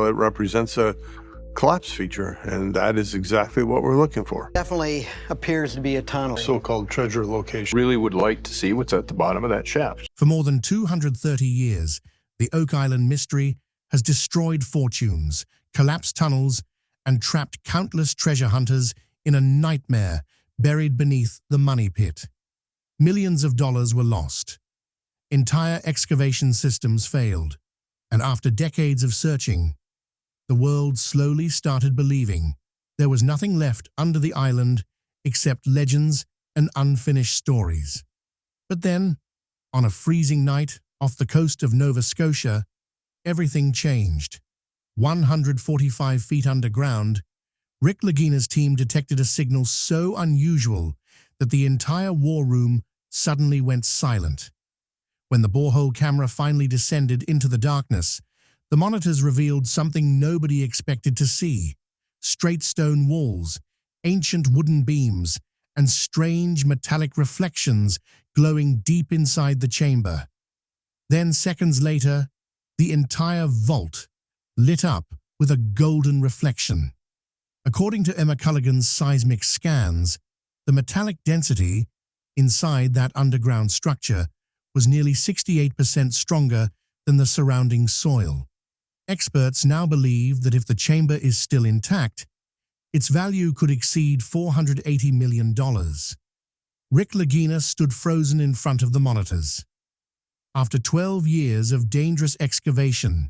it represents a collapse feature, and that is exactly what we're looking for. Definitely appears to be a tunnel. So-called treasure location. Really would like to see what's at the bottom of that shaft. For more than 230 years, the Oak Island mystery has destroyed fortunes, collapsed tunnels, and trapped countless treasure hunters in a nightmare buried beneath the money pit. Millions of dollars were lost. Entire excavation systems failed, and after decades of searching, the world slowly started believing there was nothing left under the island except legends and unfinished stories. But then, on a freezing night off the coast of Nova Scotia, everything changed. 145 feet underground, Rick Lagina's team detected a signal so unusual that the entire war room suddenly went silent. When the borehole camera finally descended into the darkness, the monitors revealed something nobody expected to see: straight stone walls, ancient wooden beams, and strange metallic reflections glowing deep inside the chamber. Then, seconds later, the entire vault lit up with a golden reflection. According to Emma Culligan's seismic scans, the metallic density inside that underground structure was nearly 68% stronger than the surrounding soil. Experts now believe that if the chamber is still intact, its value could exceed $480 million. Rick Lagina stood frozen in front of the monitors. After 12 years of dangerous excavation,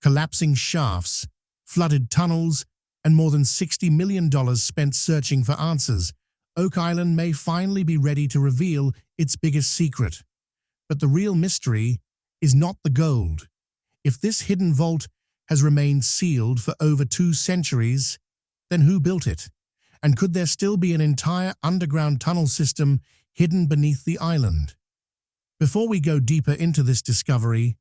collapsing shafts, flooded tunnels, and more than $60 million spent searching for answers, Oak Island may finally be ready to reveal its biggest secret. But the real mystery is not the gold. If this hidden vault has remained sealed for over 2 centuries, then who built it? And could there still be an entire underground tunnel system hidden beneath the island? Before we go deeper into this discovery,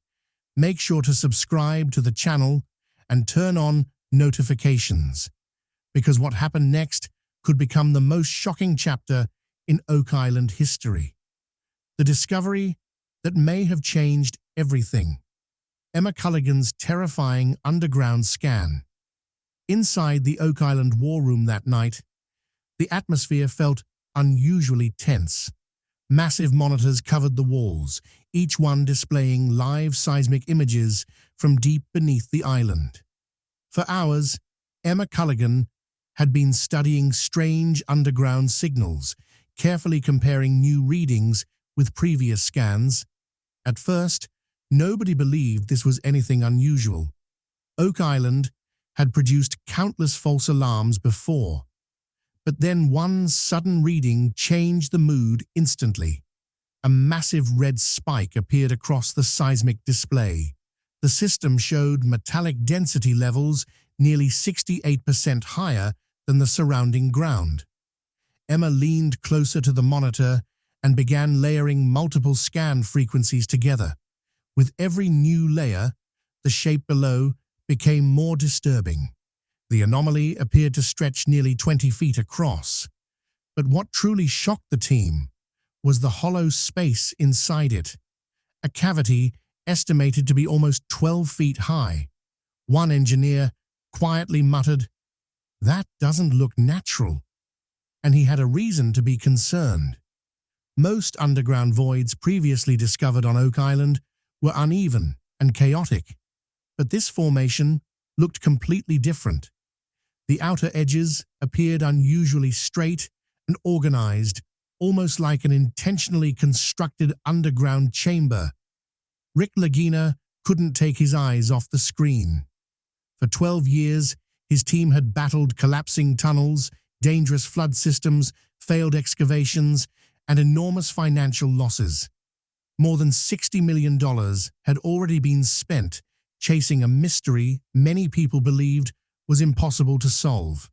make sure to subscribe to the channel and turn on notifications, because what happened next could become the most shocking chapter in Oak Island history. The discovery that may have changed everything. Emma Culligan's terrifying underground scan. Inside the Oak Island war room that night, the atmosphere felt unusually tense. Massive monitors covered the walls, each one displaying live seismic images from deep beneath the island. For hours, Emma Culligan had been studying strange underground signals, carefully comparing new readings with previous scans. At first, nobody believed this was anything unusual. Oak Island had produced countless false alarms before. But then one sudden reading changed the mood instantly. A massive red spike appeared across the seismic display. The system showed metallic density levels nearly 68% higher than the surrounding ground. Emma leaned closer to the monitor and began layering multiple scan frequencies together. With every new layer, the shape below became more disturbing. The anomaly appeared to stretch nearly 20 feet across. But what truly shocked the team was the hollow space inside it, a cavity estimated to be almost 12 feet high. One engineer quietly muttered, "That doesn't look natural," and he had a reason to be concerned. Most underground voids previously discovered on Oak Island were uneven and chaotic, but this formation looked completely different. The outer edges appeared unusually straight and organized, almost like an intentionally constructed underground chamber. Rick Lagina couldn't take his eyes off the screen. For 12 years, his team had battled collapsing tunnels, dangerous flood systems, failed excavations, and enormous financial losses. More than $60 million had already been spent chasing a mystery many people believed was impossible to solve.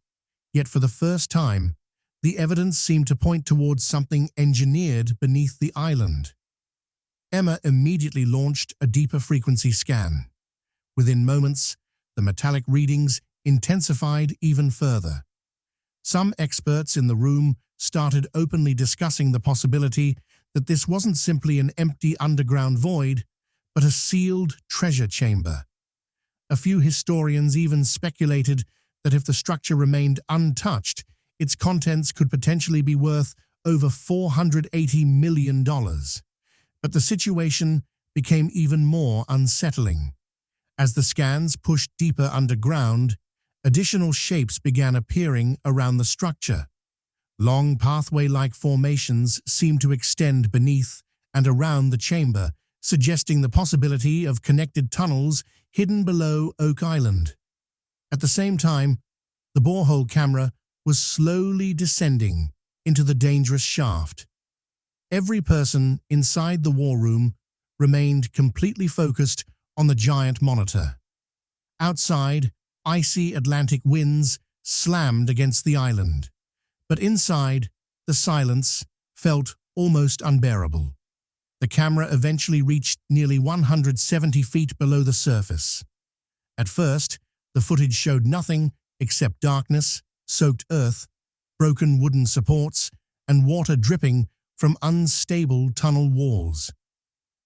Yet for the first time, the evidence seemed to point towards something engineered beneath the island. Emma immediately launched a deeper frequency scan. Within moments, the metallic readings intensified even further. Some experts in the room started openly discussing the possibility that this wasn't simply an empty underground void, but a sealed treasure chamber. A few historians even speculated that if the structure remained untouched, its contents could potentially be worth over $480 million. But the situation became even more unsettling. As the scans pushed deeper underground, additional shapes began appearing around the structure. Long pathway-like formations seemed to extend beneath and around the chamber, suggesting the possibility of connected tunnels hidden below Oak Island. At the same time, the borehole camera was slowly descending into the dangerous shaft. Every person inside the war room remained completely focused on the giant monitor. Outside, icy Atlantic winds slammed against the island, but inside, the silence felt almost unbearable. The camera eventually reached nearly 170 feet below the surface. At first, the footage showed nothing except darkness, soaked earth, broken wooden supports, and water dripping from unstable tunnel walls.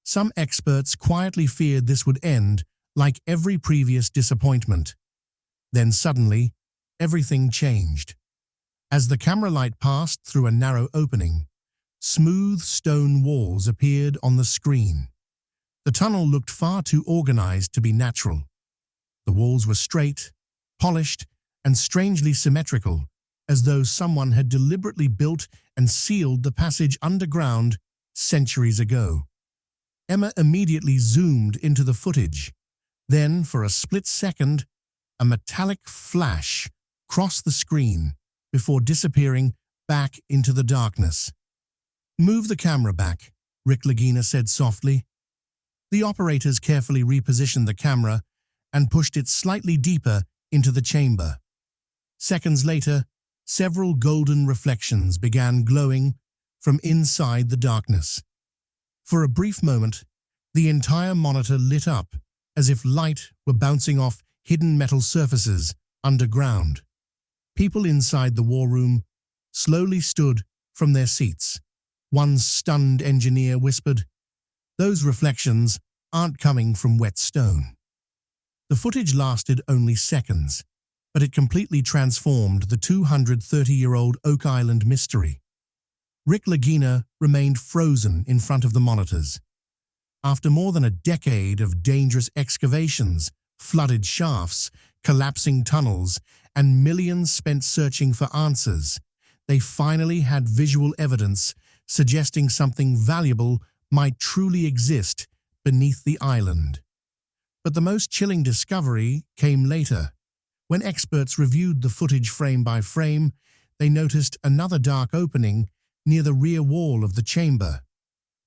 Some experts quietly feared this would end like every previous disappointment. Then suddenly, everything changed. As the camera light passed through a narrow opening, smooth stone walls appeared on the screen. The tunnel looked far too organized to be natural. The walls were straight, polished, and strangely symmetrical, as though someone had deliberately built and sealed the passage underground centuries ago. Emma immediately zoomed into the footage. Then, for a split second, a metallic flash crossed the screen before disappearing back into the darkness. "Move the camera back," Rick Lagina said softly. The operators carefully repositioned the camera and pushed it slightly deeper into the chamber. Seconds later, several golden reflections began glowing from inside the darkness. For a brief moment, the entire monitor lit up as if light were bouncing off hidden metal surfaces underground. People inside the war room slowly stood from their seats. One stunned engineer whispered, "Those reflections aren't coming from wet stone." The footage lasted only seconds, but it completely transformed the 230-year-old Oak Island mystery. Rick Lagina remained frozen in front of the monitors. After more than a decade of dangerous excavations, flooded shafts, collapsing tunnels, and millions spent searching for answers, they finally had visual evidence suggesting something valuable might truly exist beneath the island. But the most chilling discovery came later. When experts reviewed the footage frame by frame, they noticed another dark opening near the rear wall of the chamber.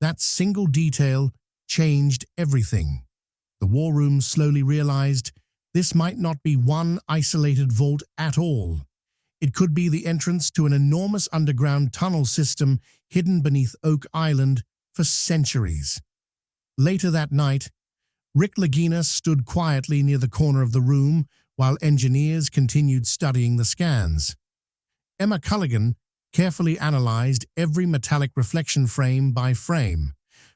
That single detail changed everything. The war room slowly realized this might not be one isolated vault at all. It could be the entrance to an enormous underground tunnel system hidden beneath Oak Island for centuries. Later that night, Rick Lagina stood quietly near the corner of the room while engineers continued studying the scans. Emma Culligan carefully analyzed every metallic reflection frame by frame,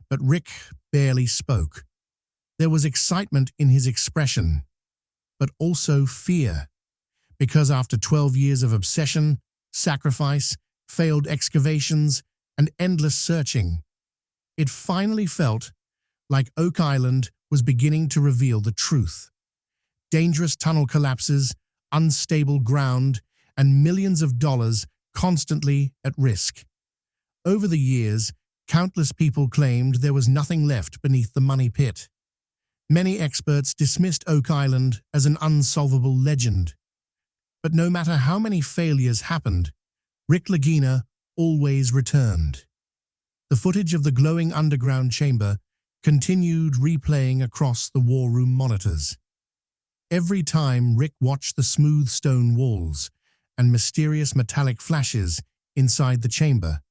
but Rick barely spoke. There was excitement in his expression, but also fear, because after 12 years of obsession, sacrifice, failed excavations, and endless searching, it finally felt like Oak Island was beginning to reveal the truth. Dangerous tunnel collapses, unstable ground, and millions of dollars constantly at risk. Over the years, countless people claimed there was nothing left beneath the money pit. Many experts dismissed Oak Island as an unsolvable legend. But no matter how many failures happened, Rick Lagina always returned. The footage of the glowing underground chamber continued replaying across the war room monitors. Every time Rick watched the smooth stone walls and mysterious metallic flashes inside the chamber,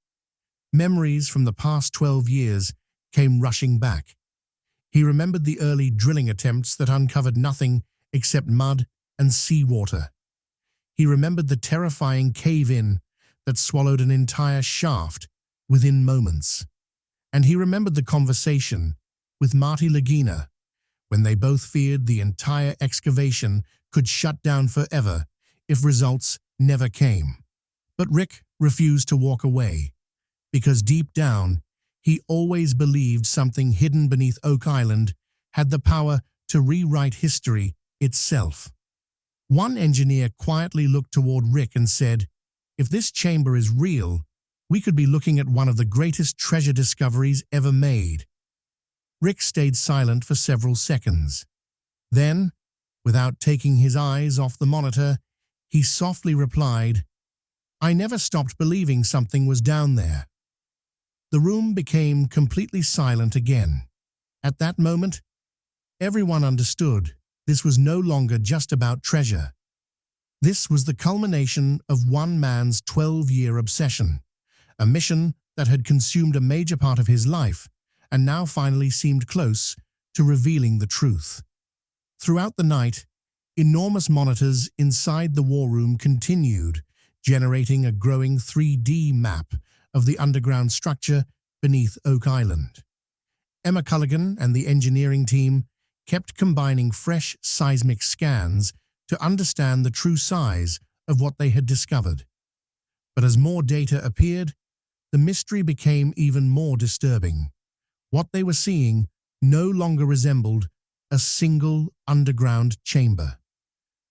memories from the past 12 years came rushing back. He remembered the early drilling attempts that uncovered nothing except mud and seawater. He remembered the terrifying cave-in that swallowed an entire shaft within moments. And he remembered the conversation with Marty Lagina, when they both feared the entire excavation could shut down forever if results never came. But Rick refused to walk away, because deep down, he always believed something hidden beneath Oak Island had the power to rewrite history itself. One engineer quietly looked toward Rick and said, "If this chamber is real, we could be looking at one of the greatest treasure discoveries ever made." Rick stayed silent for several seconds. Then, without taking his eyes off the monitor, he softly replied, "I never stopped believing something was down there." The room became completely silent again. At that moment, everyone understood this was no longer just about treasure. This was the culmination of one man's 12-year obsession, a mission that had consumed a major part of his life and now finally seemed close to revealing the truth. Throughout the night, enormous monitors inside the war room continued, generating a growing 3D map of the underground structure beneath Oak Island. Emma Culligan and the engineering team kept combining fresh seismic scans to understand the true size of what they had discovered. But as more data appeared, the mystery became even more disturbing. What they were seeing no longer resembled a single underground chamber.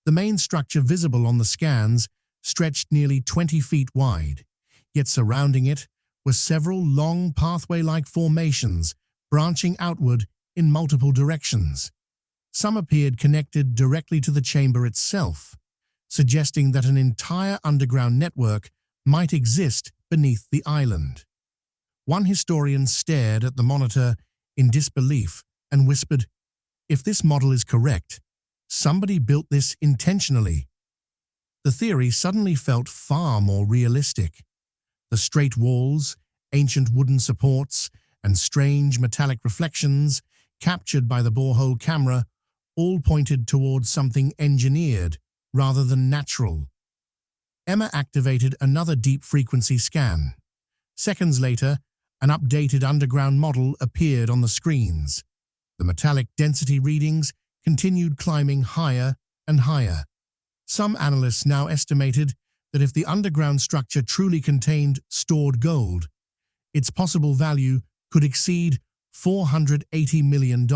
The main structure visible on the scans stretched nearly 20 feet wide, yet surrounding it were several long pathway-like formations branching outward in multiple directions. Some appeared connected directly to the chamber itself, suggesting that an entire underground network might exist beneath the island. One historian stared at the monitor in disbelief and whispered, "If this model is correct, somebody built this intentionally." The theory suddenly felt far more realistic. The straight walls, ancient wooden supports, and strange metallic reflections captured by the borehole camera all pointed towards something engineered rather than natural. Emma activated another deep-frequency scan. Seconds later, an updated underground model appeared on the screens. The metallic density readings continued climbing higher and higher. Some analysts now estimated that if the underground structure truly contained stored gold, its possible value could exceed $480 million.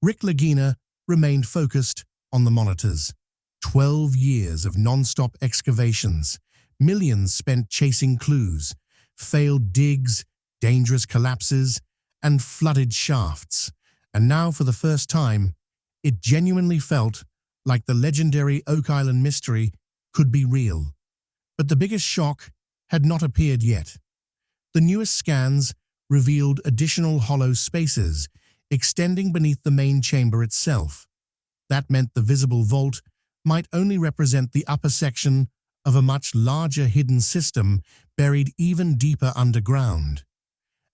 Rick Lagina remained focused on the monitors. 12 years of non-stop excavations, millions spent chasing clues, failed digs, dangerous collapses, and flooded shafts. And now, for the first time, it genuinely felt like the legendary Oak Island mystery could be real. But the biggest shock had not appeared yet. The newest scans revealed additional hollow spaces extending beneath the main chamber itself. That meant the visible vault might only represent the upper section of a much larger hidden system buried even deeper underground.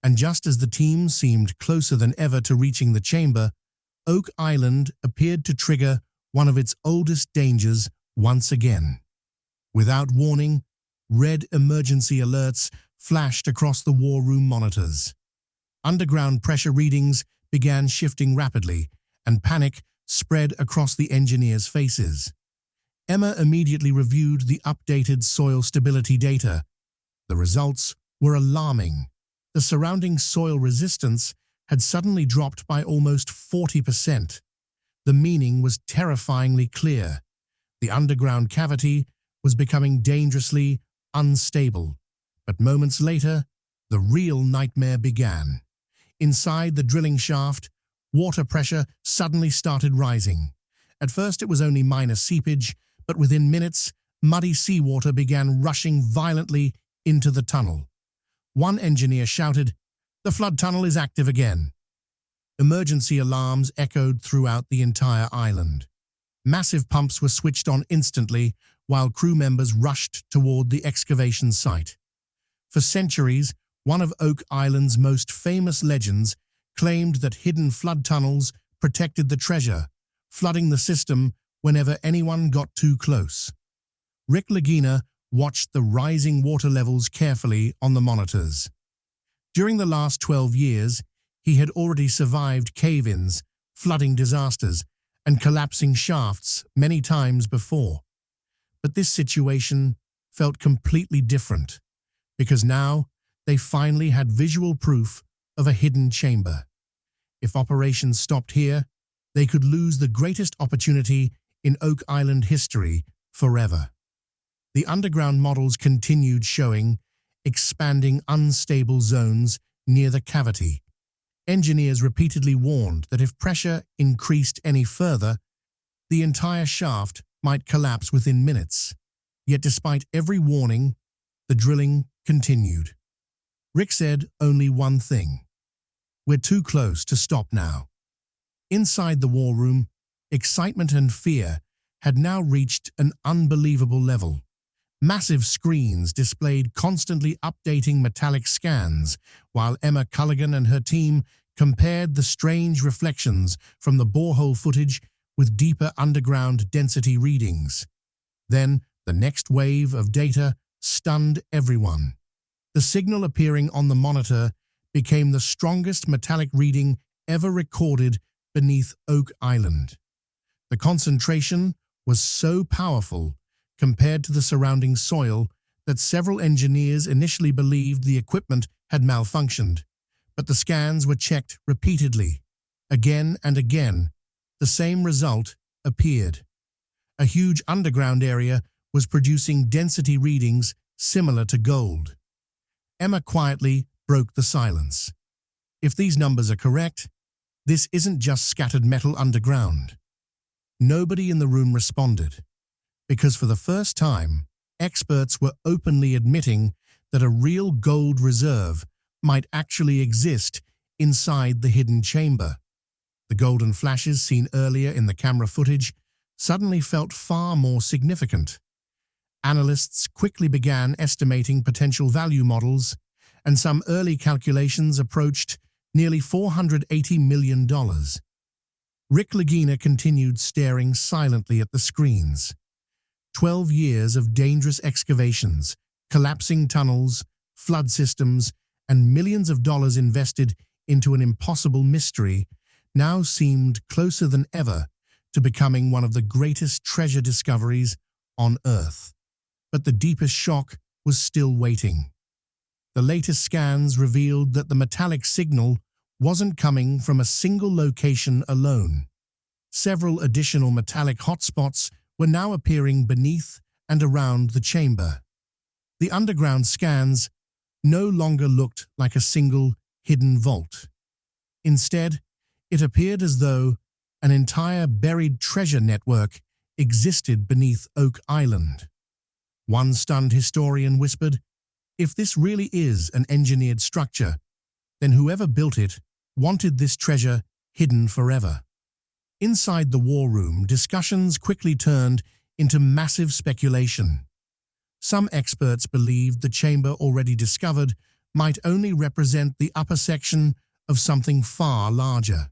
And just as the team seemed closer than ever to reaching the chamber, Oak Island appeared to trigger one of its oldest dangers once again. Without warning, red emergency alerts flashed across the war room monitors. Underground pressure readings began shifting rapidly, and panic spread across the engineers' faces. Emma immediately reviewed the updated soil stability data. The results were alarming. The surrounding soil resistance had suddenly dropped by almost 40%. The meaning was terrifyingly clear. The underground cavity was becoming dangerously unstable. But moments later, the real nightmare began. Inside the drilling shaft, water pressure suddenly started rising. At first it was only minor seepage, but within minutes, muddy seawater began rushing violently into the tunnel. One engineer shouted, "The flood tunnel is active again." Emergency alarms echoed throughout the entire island. Massive pumps were switched on instantly while crew members rushed toward the excavation site. For centuries, one of Oak Island's most famous legends claimed that hidden flood tunnels protected the treasure, flooding the system whenever anyone got too close. Rick Lagina watched the rising water levels carefully on the monitors. During the last 12 years, he had already survived cave-ins, flooding disasters, and collapsing shafts many times before. But this situation felt completely different, because now they finally had visual proof of a hidden chamber. If operations stopped here, they could lose the greatest opportunity in Oak Island history forever. The underground models continued showing expanding unstable zones near the cavity. Engineers repeatedly warned that if pressure increased any further, the entire shaft might collapse within minutes. Yet despite every warning, the drilling continued. Rick said only one thing: "We're too close to stop now." Inside the war room, excitement and fear had now reached an unbelievable level. Massive screens displayed constantly updating metallic scans, while Emma Culligan and her team compared the strange reflections from the borehole footage with deeper underground density readings. Then, the next wave of data stunned everyone. The signal appearing on the monitor became the strongest metallic reading ever recorded beneath Oak Island. The concentration was so powerful compared to the surrounding soil that several engineers initially believed the equipment had malfunctioned. But the scans were checked repeatedly. Again and again, the same result appeared. A huge underground area was producing density readings similar to gold. Emma quietly broke the silence. If these numbers are correct, this isn't just scattered metal underground. Nobody in the room responded, because for the first time, experts were openly admitting that a real gold reserve might actually exist inside the hidden chamber. The golden flashes seen earlier in the camera footage suddenly felt far more significant. Analysts quickly began estimating potential value models, and some early calculations approached nearly $480 million. Rick Lagina continued staring silently at the screens. 12 years of dangerous excavations, collapsing tunnels, flood systems, and millions of dollars invested into an impossible mystery now seemed closer than ever to becoming one of the greatest treasure discoveries on Earth. But the deepest shock was still waiting. The latest scans revealed that the metallic signal wasn't coming from a single location alone. Several additional metallic hotspots were now appearing beneath and around the chamber. The underground scans no longer looked like a single hidden vault. Instead, it appeared as though an entire buried treasure network existed beneath Oak Island. One stunned historian whispered, "If this really is an engineered structure, then whoever built it wanted this treasure hidden forever." Inside the war room, discussions quickly turned into massive speculation. Some experts believed the chamber already discovered might only represent the upper section of something far larger.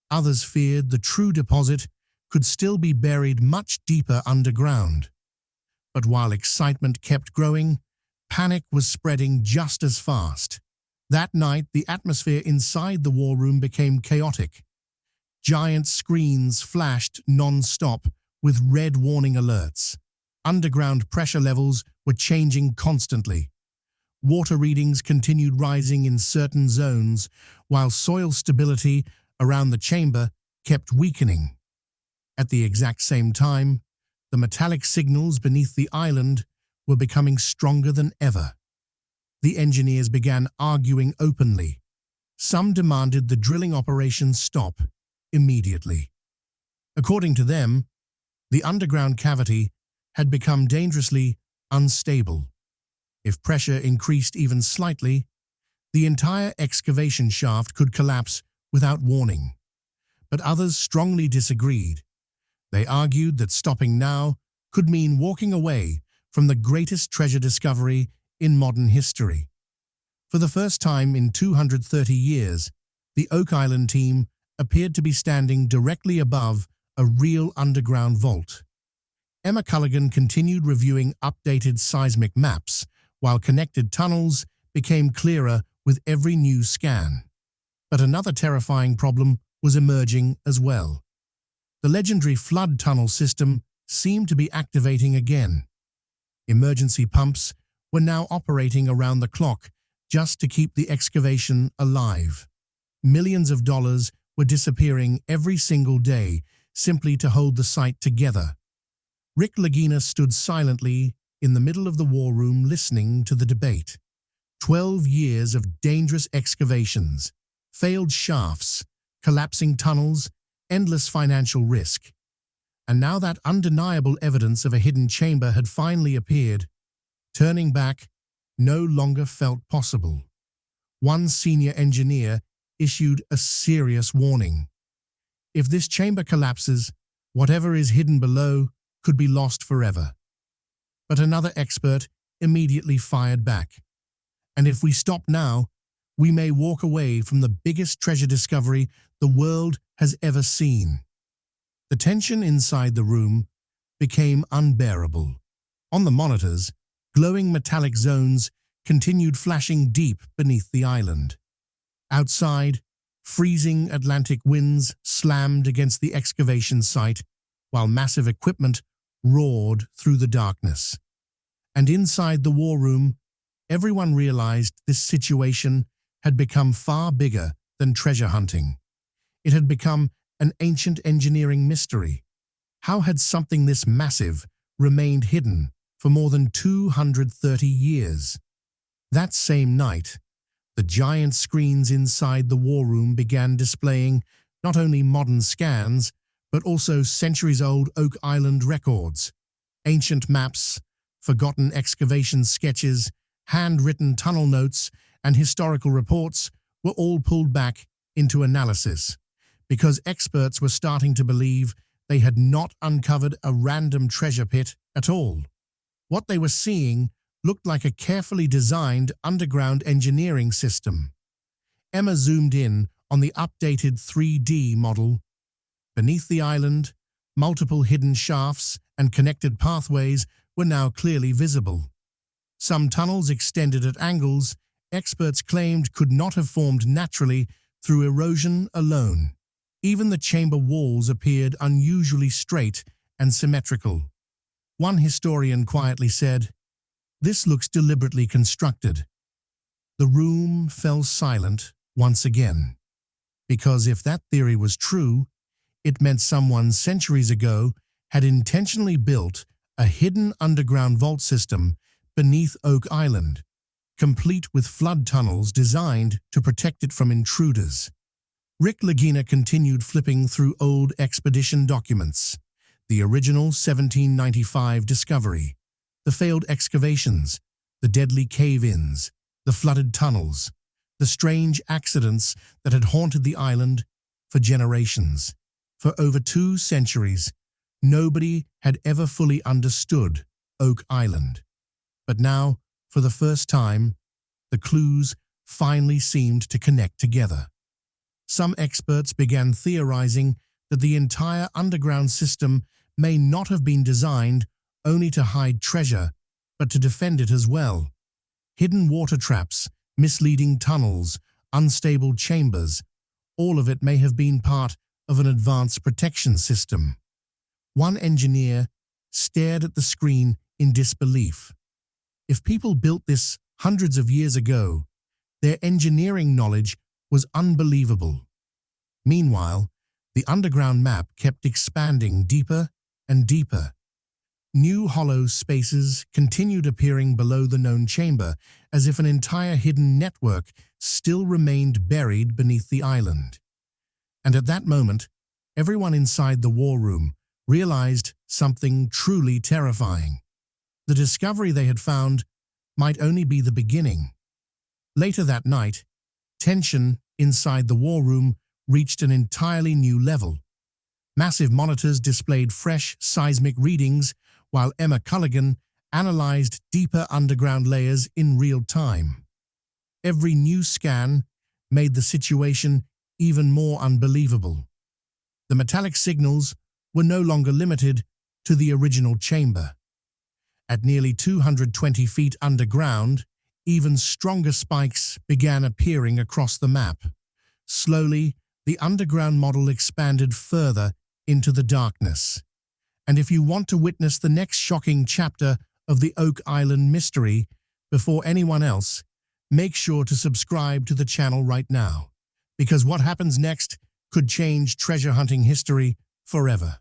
Others feared the true deposit could still be buried much deeper underground. But while excitement kept growing, panic was spreading just as fast. That night, the atmosphere inside the war room became chaotic. Giant screens flashed non-stop with red warning alerts. Underground pressure levels were changing constantly. Water readings continued rising in certain zones, while soil stability around the chamber kept weakening. At the exact same time, the metallic signals beneath the island were becoming stronger than ever. The engineers began arguing openly. Some demanded the drilling operation stop immediately. According to them, the underground cavity had become dangerously unstable. If pressure increased even slightly, the entire excavation shaft could collapse without warning. But others strongly disagreed. They argued that stopping now could mean walking away from the greatest treasure discovery in modern history. For the first time in 230 years, the Oak Island team appeared to be standing directly above a real underground vault. Emma Culligan continued reviewing updated seismic maps, while connected tunnels became clearer with every new scan. But another terrifying problem was emerging as well. The legendary flood tunnel system seemed to be activating again. Emergency pumps were now operating around the clock just to keep the excavation alive. Millions of dollars were disappearing every single day simply to hold the site together. Rick Lagina stood silently in the middle of the war room listening to the debate. 12 years of dangerous excavations, failed shafts, collapsing tunnels, endless financial risk. And now that undeniable evidence of a hidden chamber had finally appeared. Turning back no longer felt possible. One senior engineer issued a serious warning. If this chamber collapses, whatever is hidden below could be lost forever. But another expert immediately fired back. And if we stop now, we may walk away from the biggest treasure discovery the world has ever seen. The tension inside the room became unbearable. On the monitors, glowing metallic zones continued flashing deep beneath the island. Outside, freezing Atlantic winds slammed against the excavation site, while massive equipment roared through the darkness. And inside the war room, everyone realized this situation had become far bigger than treasure hunting. It had become an ancient engineering mystery. How had something this massive remained hidden for more than 230 years? That same night, the giant screens inside the war room began displaying not only modern scans, but also centuries-old Oak Island records. Ancient maps, forgotten excavation sketches, handwritten tunnel notes, and historical reports were all pulled back into analysis, because experts were starting to believe they had not uncovered a random treasure pit at all. What they were seeing looked like a carefully designed underground engineering system. Emma zoomed in on the updated 3D model. Beneath the island, multiple hidden shafts and connected pathways were now clearly visible. Some tunnels extended at angles experts claimed could not have formed naturally through erosion alone. Even the chamber walls appeared unusually straight and symmetrical. One historian quietly said, "This looks deliberately constructed." The room fell silent once again, because if that theory was true, it meant someone centuries ago had intentionally built a hidden underground vault system beneath Oak Island, complete with flood tunnels designed to protect it from intruders. Rick Lagina continued flipping through old expedition documents. The original 1795 discovery, the failed excavations, the deadly cave-ins, the flooded tunnels, the strange accidents that had haunted the island for generations. For over 2 centuries, nobody had ever fully understood Oak Island. But now, for the first time, the clues finally seemed to connect together. Some experts began theorizing that the entire underground system may not have been designed only to hide treasure, but to defend it as well. Hidden water traps, misleading tunnels, unstable chambers, all of it may have been part of an advanced protection system. One engineer stared at the screen in disbelief. If people built this hundreds of years ago, their engineering knowledge was unbelievable. Meanwhile, the underground map kept expanding deeper and deeper. New hollow spaces continued appearing below the known chamber, as if an entire hidden network still remained buried beneath the island. And at that moment, everyone inside the war room realized something truly terrifying. The discovery they had found might only be the beginning. Later that night, tension inside the war room reached an entirely new level. Massive monitors displayed fresh seismic readings, while Emma Culligan analyzed deeper underground layers in real time. Every new scan made the situation even more unbelievable. The metallic signals were no longer limited to the original chamber. At nearly 220 feet underground, even stronger spikes began appearing across the map. Slowly, the underground model expanded further into the darkness. And if you want to witness the next shocking chapter of the Oak Island mystery before anyone else, make sure to subscribe to the channel right now, because what happens next could change treasure hunting history forever.